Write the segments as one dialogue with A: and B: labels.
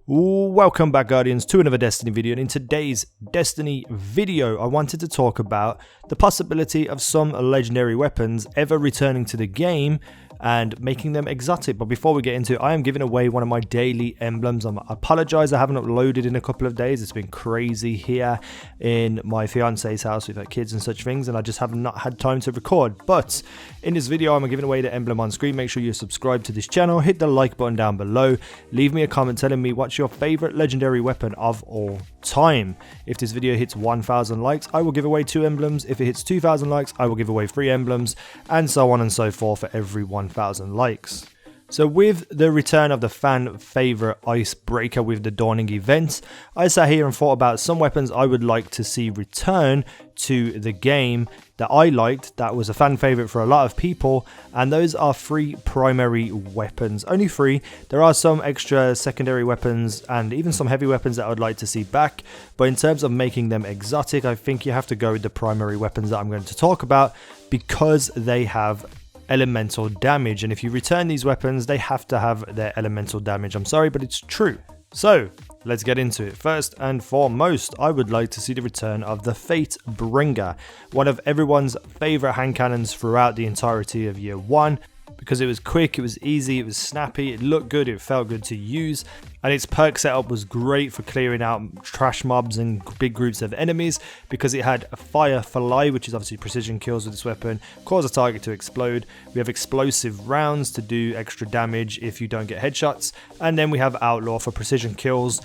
A: Welcome back, Guardians, to another Destiny video, and in today's Destiny video I wanted to talk about the possibility of some legendary weapons ever returning to the game and making them exotic. But before we get into it, I am giving away one of my daily emblems. I apologize, I haven't uploaded in a couple of days. It's been crazy here in my fiance's house with her kids and such things, and I just have not had time to record. But in this video I'm giving away the emblem on screen. Make sure you subscribe to this channel, hit the like button down below, leave me a comment telling me what's your favorite legendary weapon of all time. If this video hits 1,000 likes, I will give away 2 emblems. If it hits 2,000 likes, I will give away 3 emblems, and so on and so forth for every 1,000 likes. So with the return of the fan favorite Icebreaker with the Dawning event, I sat here and thought about some weapons I would like to see return to the game that I liked, that was a fan favorite for a lot of people, and those are 3 primary weapons. Only 3. There are some extra secondary weapons and even some heavy weapons that I would like to see back, but in terms of making them exotic, I think you have to go with the primary weapons that I'm going to talk about because they have elemental damage, and if you return these weapons they have to have their elemental damage. I'm sorry, but it's true. So let's get into it. First and foremost, I would like to see the return of the Fatebringer, one of everyone's favorite hand cannons throughout the entirety of year 1, because it was quick, it was easy, it was snappy, it looked good, it felt good to use, and its perk setup was great for clearing out trash mobs and big groups of enemies, because it had a Firefly, which is obviously precision kills with this weapon, cause a target to explode. We have explosive rounds to do extra damage if you don't get headshots, and then we have Outlaw for precision kills,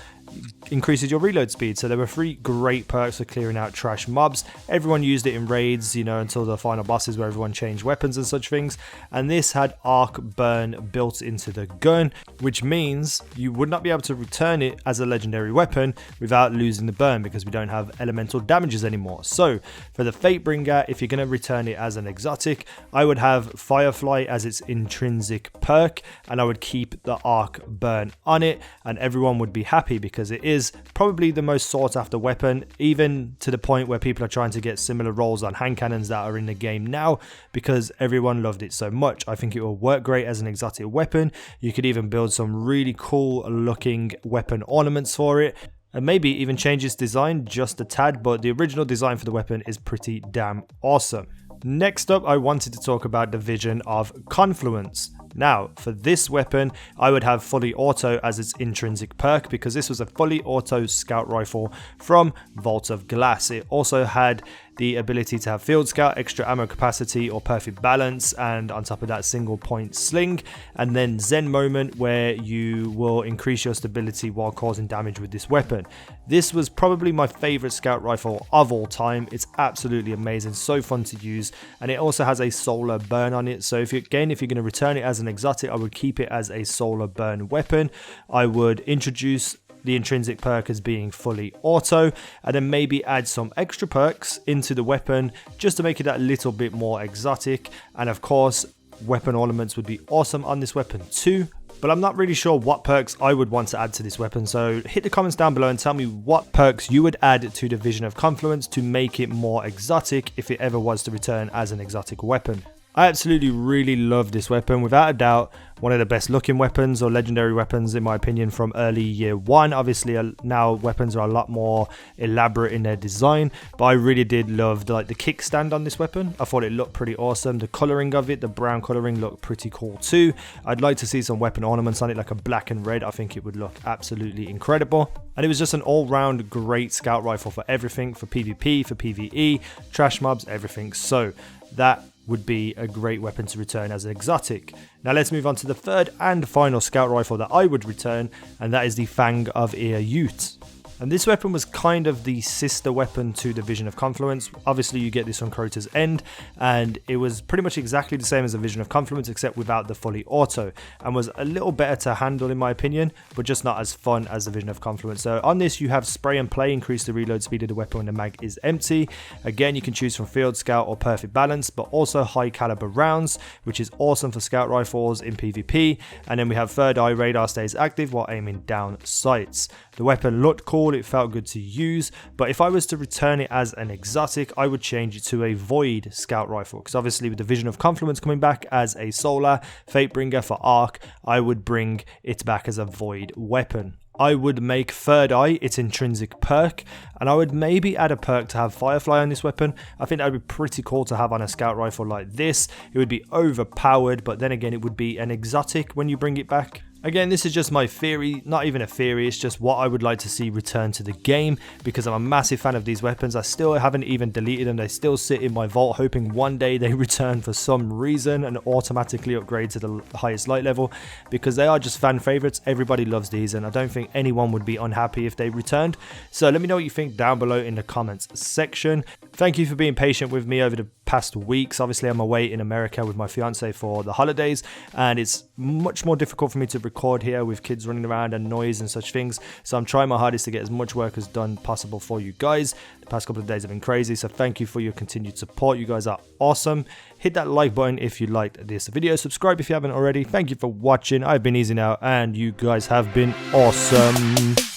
A: increases your reload speed. So there were 3 great perks for clearing out trash mobs. Everyone used it in raids, you know, until the final bosses where everyone changed weapons and such things. And this had arc burn built into the gun, which means you would not be able to return it as a legendary weapon without losing the burn, because we don't have elemental damages anymore. So for the Fatebringer, if you're going to return it as an exotic, I would have Firefly as its intrinsic perk, and I would keep the arc burn on it, and everyone would be happy because it is probably the most sought after weapon, even to the point where people are trying to get similar rolls on hand cannons that are in the game now, because everyone loved it so much. I think it will work great as an exotic weapon. You could even build some really cool looking weapon ornaments for it, and maybe even change its design just a tad, but the original design for the weapon is pretty damn awesome. Next up, I wanted to talk about the vision of Confluence. Now, for this weapon, I would have fully auto as its intrinsic perk, because this was a fully auto scout rifle from Vault of Glass. It also had the ability to have field scout, extra ammo capacity or perfect balance, and on top of that, single point sling, and then Zen moment, where you will increase your stability while causing damage with this weapon. This was probably my favorite scout rifle of all time. It's absolutely amazing, so fun to use, and it also has a solar burn on it. So if you're going to return it as an exotic, I would keep it as a solar burn weapon. I would introduce the intrinsic perk as being fully auto, and then maybe add some extra perks into the weapon just to make it that little bit more exotic. And of course, weapon ornaments would be awesome on this weapon too, but I'm not really sure what perks I would want to add to this weapon. So hit the comments down below and tell me what perks you would add to the Vision of Confluence to make it more exotic if it ever was to return as an exotic weapon. I absolutely really love this weapon, without a doubt one of the best looking weapons or legendary weapons in my opinion from early year 1. Obviously now weapons are a lot more elaborate in their design, but I really did love the kickstand on this weapon. I thought it looked pretty awesome. The coloring of it, the brown coloring, looked pretty cool too. I'd like to see some weapon ornaments on it, like a black and red. I think it would look absolutely incredible. And it was just an all-round great scout rifle for everything, for PvP, for PvE, trash mobs, everything. So that would be a great weapon to return as an exotic. Now let's move on to the third and final scout rifle that I would return, and that is the Fang Of Yut. And this weapon was kind of the sister weapon to the Vision of Confluence. Obviously you get this on Crota's End, and it was pretty much exactly the same as the Vision of Confluence except without the fully auto, and was a little better to handle in my opinion, but just not as fun as the Vision of Confluence. So on this you have spray and play, increase the reload speed of the weapon when the mag is empty. Again, you can choose from field scout or perfect balance, but also high caliber rounds, which is awesome for scout rifles in PvP. And then we have third eye, radar stays active while aiming down sights. The weapon looked cool, it felt good to use, but if I was to return it as an exotic, I would change it to a Void scout rifle, because obviously with the Vision of Confluence coming back as a solar, Fatebringer for arc, I would bring it back as a Void weapon. I would make Third Eye its intrinsic perk, and I would maybe add a perk to have Firefly on this weapon. I think that would be pretty cool to have on a scout rifle like this. It would be overpowered, but then again it would be an exotic when you bring it back. Again, this is just my theory, not even a theory, it's just what I would like to see return to the game, because I'm a massive fan of these weapons. I still haven't even deleted them, they still sit in my vault, hoping one day they return for some reason and automatically upgrade to the highest light level, because they are just fan favorites. Everybody loves these, and I don't think anyone would be unhappy if they returned. So let me know what you think down below in the comments section. Thank you for being patient with me over the past weeks. Obviously, I'm away in America with my fiance for the holidays, and it's much more difficult for me to record here with kids running around and noise and such things. So I'm trying my hardest to get as much work as done possible for you guys. The past couple of days have been crazy, so thank you for your continued support. You guys are awesome. Hit that like button if you liked this video. Subscribe if you haven't already. Thank you for watching. I've been easynow, and you guys have been awesome.